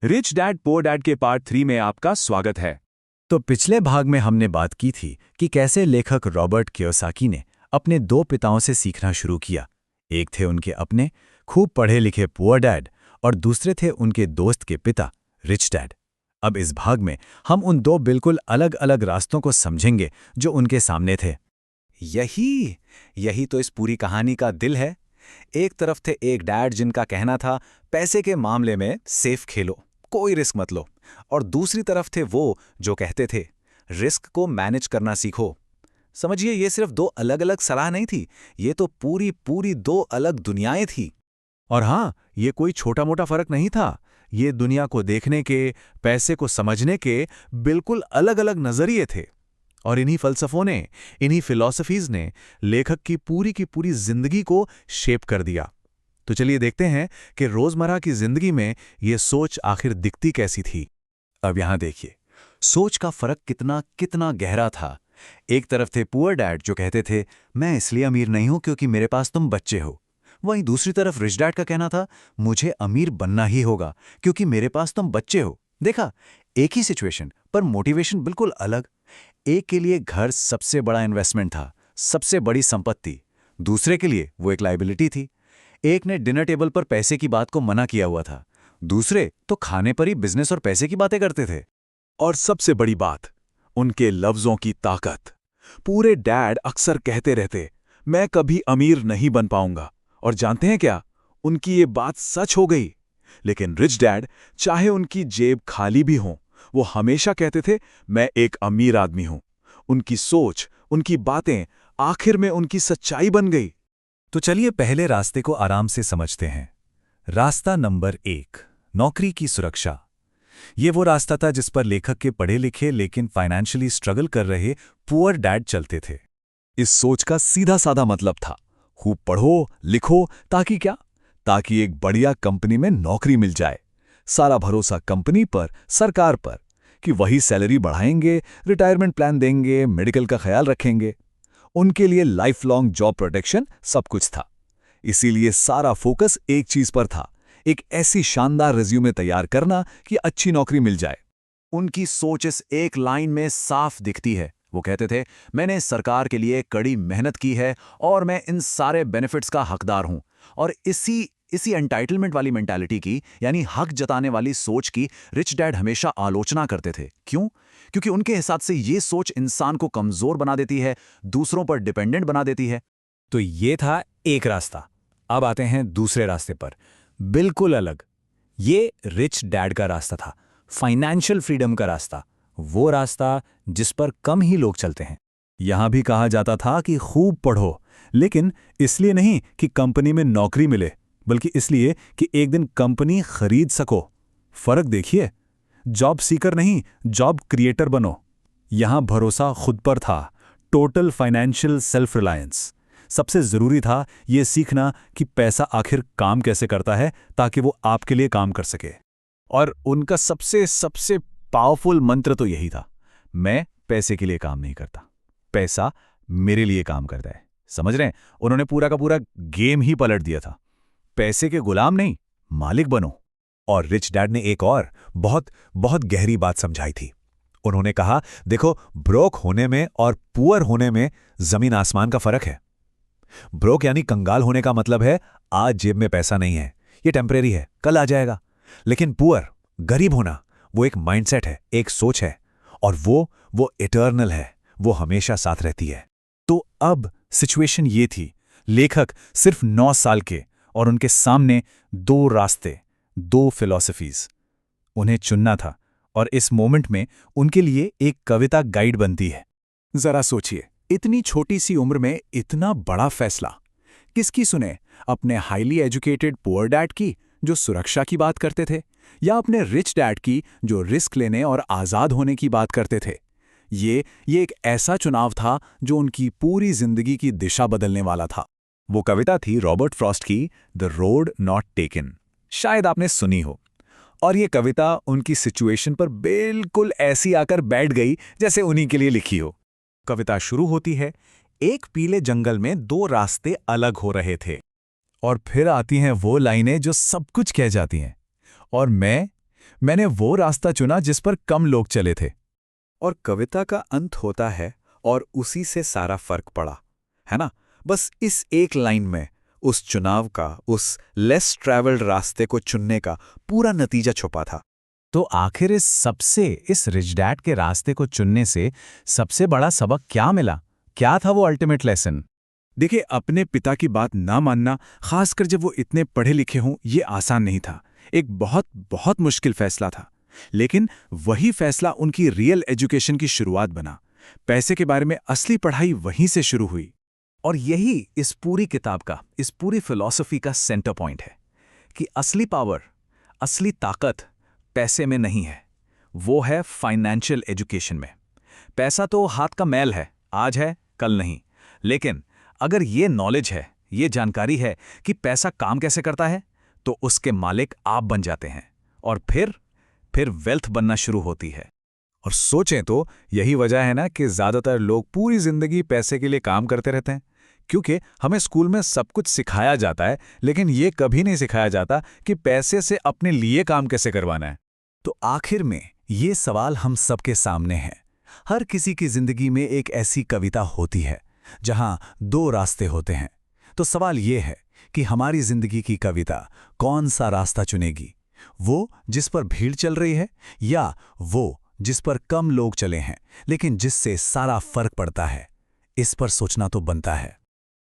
Rich dad poor dad के part 3 में आपका स्वागत है। तो पिछले भाग में हमने बात की थी कि कैसे लेखक रॉबर्ट कियोसाकी ने अपने दो पिताओं से सीखना शुरू किया। एक थे उनके अपने खूब पढ़े लिखे पुअर डैड और दूसरे थे उनके दोस्त के पिता रिच डैड। अब इस भाग में हम उन दो बिल्कुल अलग अलग रास्तों को समझेंगे जो उनके सामने थे। यही तो इस पूरी कहानी का दिल है। एक तरफ थे एक डैड जिनका कहना था पैसे के मामले में सेफ खेलो, कोई रिस्क मत लो, और दूसरी तरफ थे वो जो कहते थे रिस्क को मैनेज करना सीखो। समझिए, ये सिर्फ दो अलग अलग सलाह नहीं थी, ये तो पूरी पूरी दो अलग दुनियाएं थी। और हाँ, ये कोई छोटा मोटा फर्क नहीं था। ये दुनिया को देखने के, पैसे को समझने के बिल्कुल अलग अलग नजरिए थे। और इन्हीं फलसफों ने, इन्हीं फिलॉसफीज ने लेखक की पूरी जिंदगी को शेप कर दिया। तो चलिए देखते हैं कि रोजमर्रा की जिंदगी में ये सोच आखिर दिखती कैसी थी। अब यहां देखिए, सोच का फर्क कितना कितना गहरा था। एक तरफ थे पुअर डैड जो कहते थे मैं इसलिए अमीर नहीं हूं क्योंकि मेरे पास तुम बच्चे हो। वहीं दूसरी तरफ रिच डैड का कहना था मुझे अमीर बनना ही होगा क्योंकि मेरे पास तुम बच्चे हो। देखा, एक ही सिचुएशन पर मोटिवेशन बिल्कुल अलग। एक के लिए घर सबसे बड़ा इन्वेस्टमेंट था, सबसे बड़ी संपत्ति। दूसरे के लिए वो एक लायबिलिटी थी। एक ने डिनर टेबल पर पैसे की बात को मना किया हुआ था, दूसरे तो खाने पर ही बिजनेस और पैसे की बातें करते थे। और सबसे बड़ी बात, उनके लफ्जों की ताकत। पूरे डैड अक्सर कहते रहते मैं कभी अमीर नहीं बन पाऊंगा, और जानते हैं क्या, उनकी ये बात सच हो गई। लेकिन रिच डैड, चाहे उनकी जेब खाली भी हो, वो हमेशा कहते थे मैं एक अमीर आदमी हूं। उनकी सोच, उनकी बातें आखिर में उनकी सच्चाई बन गई। तो चलिए पहले रास्ते को आराम से समझते हैं। रास्ता नंबर 1, नौकरी की सुरक्षा। ये वो रास्ता था जिस पर लेखक के पढ़े लिखे लेकिन फाइनेंशियली स्ट्रगल कर रहे पुअर डैड चलते थे। इस सोच का सीधा साधा मतलब था खूब पढ़ो लिखो ताकि क्या, ताकि एक बढ़िया कंपनी में नौकरी मिल जाए। सारा भरोसा कंपनी पर, सरकार पर, कि वही सैलरी बढ़ाएंगे, रिटायरमेंट प्लान देंगे, मेडिकल का ख्याल रखेंगे। उनके लिए लाइफ लॉन्ग जॉब प्रोटेक्शन सब कुछ था। इसीलिए सारा फोकस एक चीज पर था, एक ऐसी शानदार रिज्यूमे तैयार करना कि अच्छी नौकरी मिल जाए। उनकी सोच इस एक लाइन में साफ दिखती है। वो कहते थे मैंने सरकार के लिए कड़ी मेहनत की है और मैं इन सारे बेनिफिट्स का हकदार हूं। और इसी एंटाइटलमेंट वाली मेंटालिटी की, यानी हक जताने वाली सोच की, रिच डैड हमेशा आलोचना करते थे। क्यों? क्योंकि उनके हिसाब से ये सोच इंसान को कमजोर बना देती है, दूसरों पर डिपेंडेंट बना देती है। तो ये था एक रास्ता। अब आते हैं दूसरे रास्ते पर, बिल्कुल अलग। ये रिच डैड का रास्ता था, फाइनेंशियल फ्रीडम का रास्ता। वो रास्ता जिस पर कम ही लोग चलते हैं। यहां भी कहा जाता था कि खूब पढ़ो, लेकिन इसलिए नहीं कि कंपनी में नौकरी मिले, बल्कि इसलिए कि एक दिन कंपनी खरीद सको। फर्क देखिए, जॉब सीकर नहीं, जॉब क्रिएटर बनो। यहां भरोसा खुद पर था, टोटल फाइनेंशियल सेल्फ रिलायंस। सबसे जरूरी था यह सीखना कि पैसा आखिर काम कैसे करता है ताकि वो आपके लिए काम कर सके। और उनका सबसे सबसे पावरफुल मंत्र तो यही था, मैं पैसे के लिए काम नहीं करता, पैसा मेरे लिए काम करता है। समझ रहे हैं? उन्होंने पूरा का पूरा गेम ही पलट दिया था। पैसे के गुलाम नहीं, मालिक बनो। और रिच डैड ने एक और बहुत बहुत गहरी बात समझाई थी। उन्होंने कहा देखो, ब्रोक होने में और पुअर होने में जमीन आसमान का फर्क है। ब्रोक यानी कंगाल होने का मतलब है आज जेब में पैसा नहीं है, ये टेम्परेरी है, कल आ जाएगा। लेकिन पुअर, गरीब होना, वो एक माइंडसेट है, एक सोच है, और वो इटर्नल है, वो हमेशा साथ रहती है। तो अब सिचुएशन ये थी, लेखक सिर्फ 9 साल के और उनके सामने दो रास्ते, दो फिलॉसफीज। उन्हें चुनना था, और इस मोमेंट में उनके लिए एक कविता गाइड बनती है। जरा सोचिए, इतनी छोटी सी उम्र में इतना बड़ा फैसला। किसकी सुने, अपने हाईली एजुकेटेड पुअर डैड की जो सुरक्षा की बात करते थे, या अपने रिच डैड की जो रिस्क लेने और आजाद होने की बात करते थे। ये एक ऐसा चुनाव था जो उनकी पूरी जिंदगी की दिशा बदलने वाला था। वो कविता थी रॉबर्ट फ्रॉस्ट की द रोड नॉट टेकन। शायद आपने सुनी हो। और ये कविता उनकी सिचुएशन पर बिल्कुल ऐसी आकर बैठ गई जैसे उन्हीं के लिए लिखी हो। कविता शुरू होती है, एक पीले जंगल में दो रास्ते अलग हो रहे थे। और फिर आती हैं वो लाइनें जो सब कुछ कह जाती हैं। और मैंने वो रास्ता चुना जिस पर कम लोग चले थे। और कविता का अंत होता है और उसी से सारा फर्क पड़ा, है ना? बस इस एक लाइन में उस चुनाव का, उस लेस ट्रैवल्ड रास्ते को चुनने का पूरा नतीजा छुपा था। तो आखिर इस रिच डैड के रास्ते को चुनने से सबसे बड़ा सबक क्या मिला? क्या था वो अल्टीमेट लेसन? देखिए, अपने पिता की बात ना मानना, खासकर जब वो इतने पढ़े लिखे हों, ये आसान नहीं था। एक बहुत बहुत मुश्किल फैसला था। लेकिन वही फैसला उनकी रियल एजुकेशन की शुरुआत बना। पैसे के बारे में असली पढ़ाई वहीं से शुरू हुई। और यही इस पूरी किताब का, इस पूरी फिलॉसफी का सेंटर पॉइंट है कि असली पावर, असली ताकत पैसे में नहीं है, वो है फाइनेंशियल एजुकेशन में। पैसा तो हाथ का मैल है, आज है कल नहीं। लेकिन अगर ये नॉलेज है, ये जानकारी है कि पैसा काम कैसे करता है, तो उसके मालिक आप बन जाते हैं और फिर वेल्थ बनना शुरू होती है। और सोचें तो यही वजह है ना कि ज्यादातर लोग पूरी जिंदगी पैसे के लिए काम करते रहते हैं, क्योंकि हमें स्कूल में सब कुछ सिखाया जाता है, लेकिन ये कभी नहीं सिखाया जाता कि पैसे से अपने लिए काम कैसे करवाना है। तो आखिर में ये सवाल हम सबके सामने है। हर किसी की जिंदगी में एक ऐसी कविता होती है जहां दो रास्ते होते हैं। तो सवाल ये है कि हमारी जिंदगी की कविता कौन सा रास्ता चुनेगी? वो जिस पर भीड़ चल रही है, या वो जिस पर कम लोग चले हैं लेकिन जिससे सारा फर्क पड़ता है? इस पर सोचना तो बनता है।